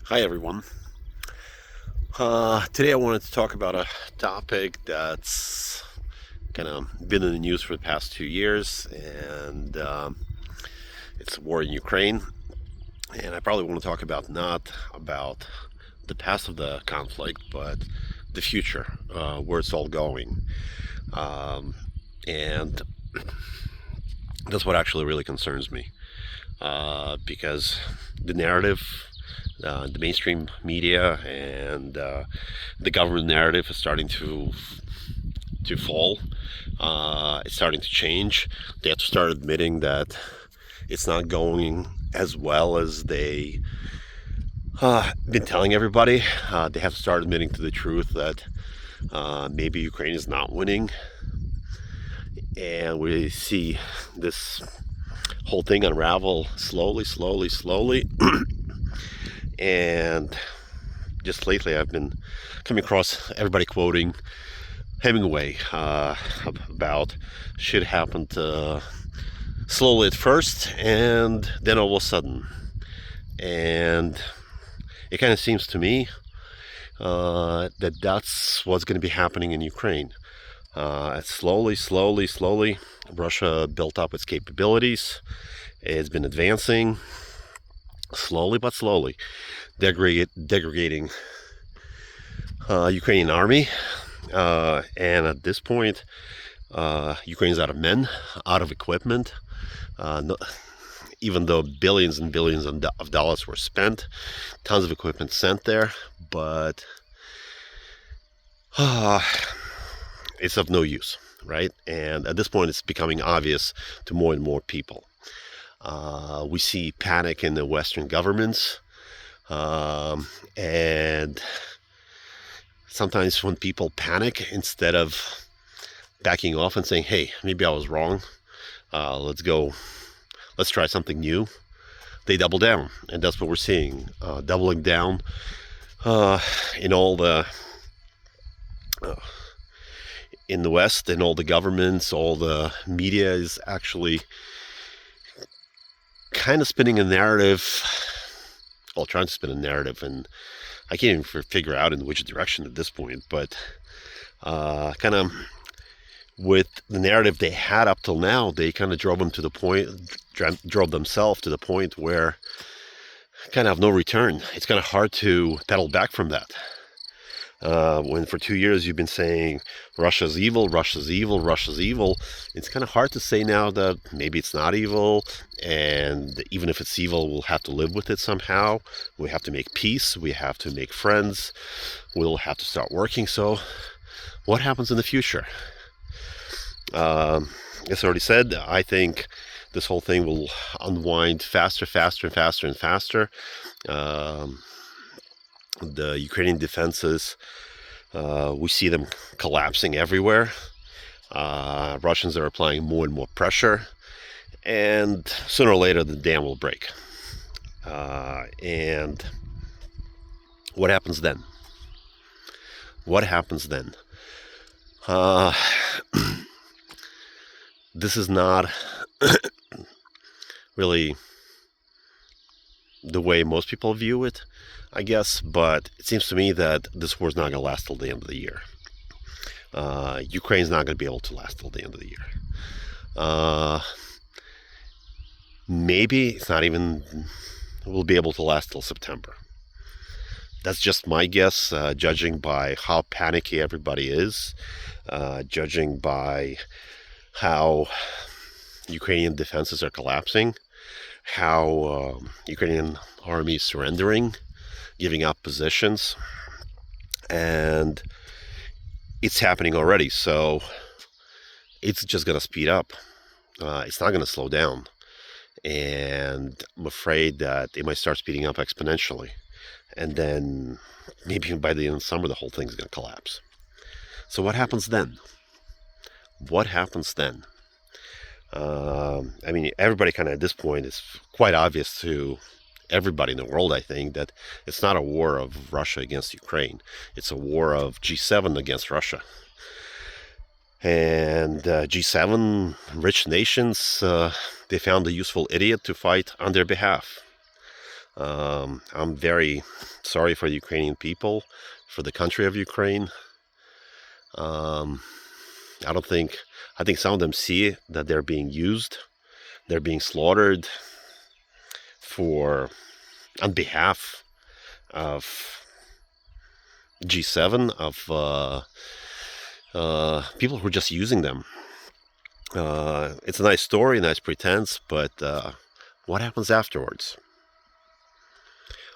Hi everyone. Today I wanted to talk about a topic that's kind of been in the news for the past 2 years, and it's the war in Ukraine. And I probably want to talk about not about the past of the conflict, but the future, where it's all going. Um, and that's what actually really concerns me, because the narrative, the mainstream media, and the government narrative is starting to fall. It's starting to change. They have to start admitting that it's not going as well as they been telling everybody. They have to start admitting to the truth that maybe Ukraine is not winning, and we see this whole thing unravel slowly, slowly, slowly. And just lately, I've been coming across everybody quoting Hemingway about shit happened slowly at first and then all of a sudden. And it kind of seems to me that that's what's going to be happening in Ukraine. Slowly, slowly, slowly, Russia built up its capabilities. It's been advancing slowly but slowly, degrading Ukrainian army. And at this point, Ukraine's out of men, out of equipment. No, even though billions and billions of dollars were spent, tons of equipment sent there, but it's of no use, right? And at this point, it's becoming obvious to more and more people. We see panic in the Western governments, and sometimes when people panic, instead of backing off and saying, "Hey, maybe I was wrong. Let's go. Let's try something new," they double down, and that's what we're seeing. Doubling down in all the in the West, in all the governments, all the media is actually kind of spinning a narrative. Well, trying to spin a narrative, and I can't even figure out in which direction at this point. But kind of with the narrative they had up till now, they kind of drove themselves to the point where kind of have no return. It's kind of hard to pedal back from that. When for 2 years you've been saying Russia's evil, Russia's evil, Russia's evil, it's kind of hard to say now that maybe it's not evil, and even if it's evil, we'll have to live with it somehow. We have to make peace, we have to make friends, we'll have to start working. So what happens in the future? As I already said, I think this whole thing will unwind faster, faster, and faster, and faster. The Ukrainian defenses, we see them collapsing everywhere. Russians are applying more and more pressure, and sooner or later the dam will break. And what happens then? What happens then? This is not really the way most people view it, I guess, but it seems to me that this war is not going to last till the end of the year. Ukraine's not going to be able to last till the end of the year. Maybe it's not even will be able to last till September. That's just my guess, judging by how panicky everybody is, judging by how Ukrainian defenses are collapsing, how Ukrainian army is surrendering, giving up positions, and it's happening already. So it's just going to speed up. It's not going to slow down, and I'm afraid that it might start speeding up exponentially, and then maybe by the end of summer the whole thing's going to collapse. So what happens then? What happens then? I mean, everybody kind of at this point, is quite obvious to everybody in the world, I think, that it's not a war of Russia against Ukraine. It's a war of G7 against Russia. And G7, rich nations, they found a useful idiot to fight on their behalf. I'm very sorry for the Ukrainian people, for the country of Ukraine. Um, I don't think, I think some of them see that they're being used, they're being slaughtered for, on behalf of G7, of people who are just using them. It's a nice story, nice pretense, but what happens afterwards?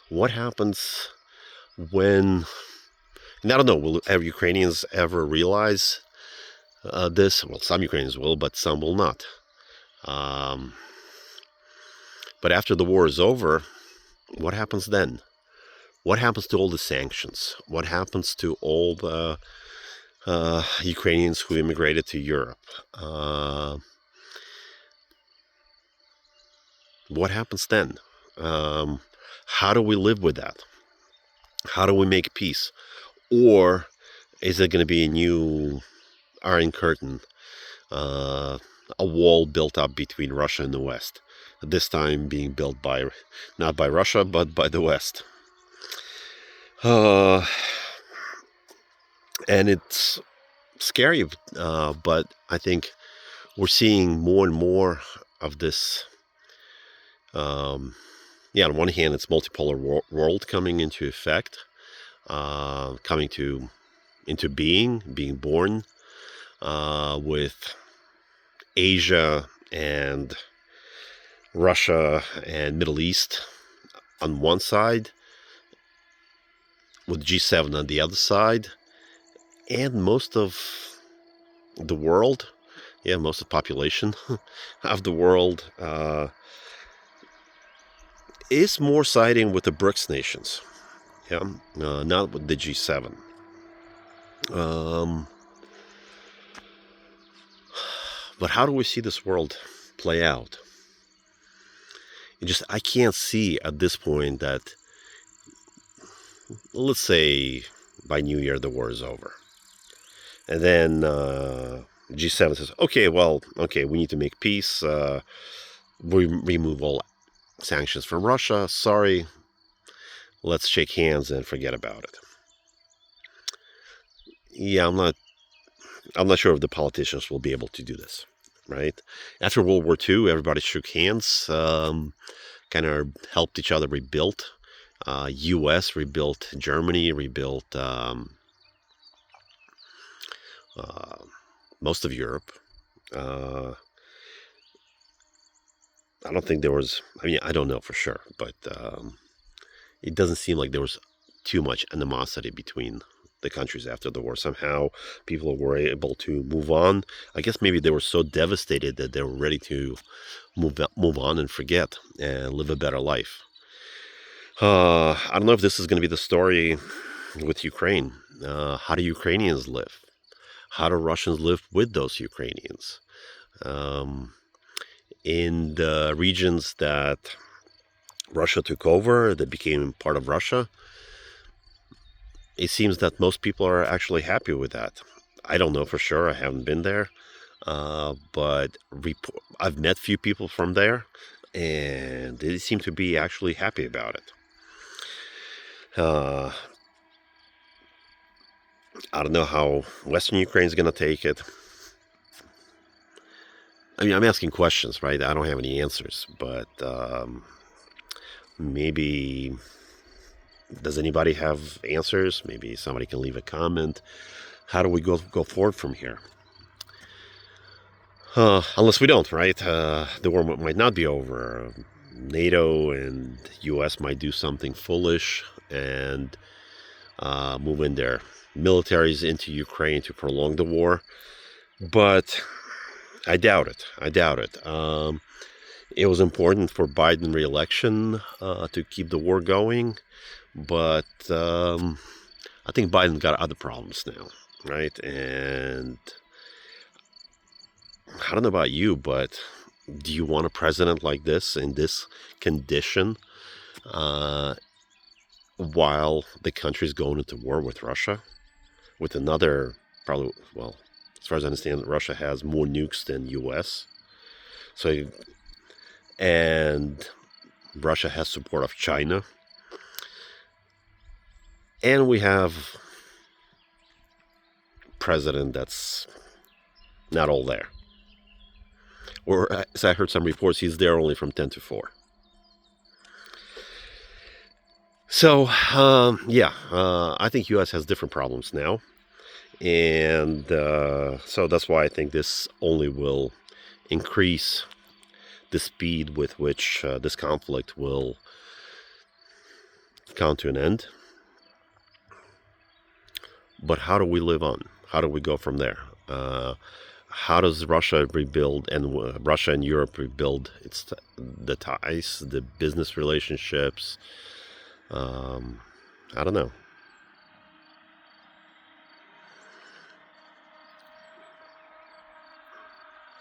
What happens when, and I don't know, will Ukrainians ever realize this? Well, some Ukrainians will, but some will not. But after the war is over, what happens then? What happens to all the sanctions? What happens to all the Ukrainians who immigrated to Europe? What happens then? How do we live with that? How do we make peace? Or is it going to be a new Iron Curtain, a wall built up between Russia and the West? This time being built by, not by Russia, but by the West. And it's scary, but I think we're seeing more and more of this. On one hand, it's multipolar world coming into effect, coming into being born, with Asia and Russia and Middle East on one side, with G7 on the other side, and most of the world, most of the population of the world is more siding with the BRICS nations, not with the G7. But how do we see this world play out? I can't see at this point that, let's say by New Year the war is over, and then G7 says, okay, we need to make peace. We remove all sanctions from Russia. Sorry, let's shake hands and forget about it. I'm not sure if the politicians will be able to do this, right? After World War II, everybody shook hands, kind of helped each other rebuild. U.S. rebuilt Germany, rebuilt most of Europe. I don't think there was, I don't know for sure, but it doesn't seem like there was too much animosity between the countries after the war. Somehow people were able to move on. I guess maybe they were so devastated that they were ready to move on and forget and live a better life. I don't know if this is going to be the story with Ukraine. How do Ukrainians live? How do Russians live with those Ukrainians? In the regions that Russia took over, that became part of Russia, it seems that most people are actually happy with that. I don't know for sure. I haven't been there. But I've met few people from there, and they seem to be actually happy about it. I don't know how Western Ukraine is going to take it. I'm asking questions, right? I don't have any answers, but maybe, does anybody have answers? Maybe somebody can leave a comment. How do we go forward from here? Unless we don't, right? The war might not be over. NATO and U.S. might do something foolish and move in their militaries into Ukraine to prolong the war. But I doubt it. It was important for Biden re-election to keep the war going, but I think Biden got other problems now, right? And I don't know about you, but do you want a president like this in this condition while the country's going into war with Russia? With another, probably, well, as far as I understand, Russia has more nukes than U.S. So, and Russia has support of China. And we have president that's not all there. Or, as I heard some reports, he's there only from 10 to 4. So, I think U.S. has different problems now. And so that's why I think this only will increase the speed with which this conflict will come to an end. But how do we live on? How do we go from there? How does Russia rebuild, and Russia and Europe rebuild the ties, the business relationships? I don't know.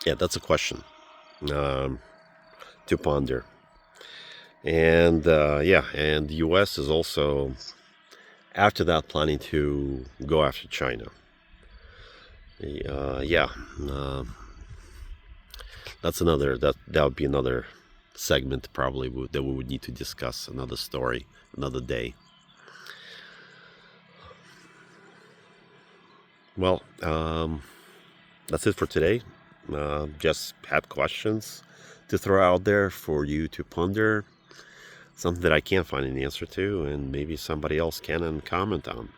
Yeah, that's a question to ponder. And and the U.S. is also, after that, planning to go after China. That's that would be another segment probably that we would need to discuss, another story, another day. Well, that's it for today. Just had questions to throw out there for you to ponder, something that I can't find an answer to, and maybe somebody else can and comment on.